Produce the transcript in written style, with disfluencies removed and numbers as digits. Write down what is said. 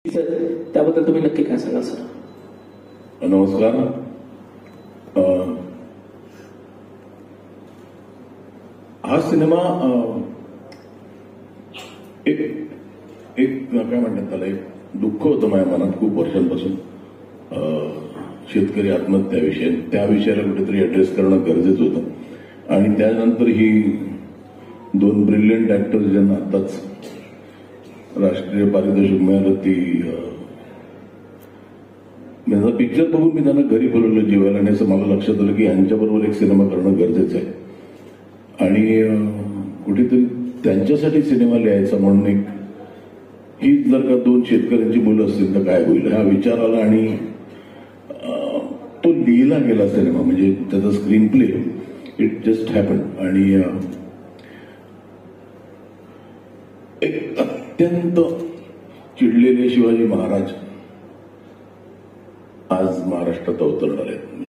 त्याबद्दल तुम्ही नक्की काय सांगाल सर? नमस्कार. हा सिनेमा एक काय म्हणतात त्याला, एक दुःख होतं माझ्या मनात खूप वर्षांपासून. शेतकरी आत्महत्याविषयी, त्या विषयाला कुठेतरी ऍड्रेस करणं गरजेचं होतं. आणि त्यानंतर ही दोन ब्रिलियंट ऍक्टर्स ज्यांना आताच राष्ट्रीय पारितोषिक मिळालं, ती माझा पिक्चर बघून मी त्यांना घरी बोलवलं जेवायला, आणि असं मला लक्षात आलं की यांच्याबरोबर एक सिनेमा करणं गरजेचं आहे. आणि कुठेतरी त्यांच्यासाठी सिनेमा लिहायचा म्हणून एक, हीच जर का दोन शेतकऱ्यांची मुलं असतील तर काय होईल हा विचार आला. आणि तो लिहिला गेला सिनेमा, म्हणजे त्याचा screen play, it just happen. आणि एक अत्यंत चिडलेले शिवाजी महाराज आज महाराष्ट्रात अवतरणार आहेत.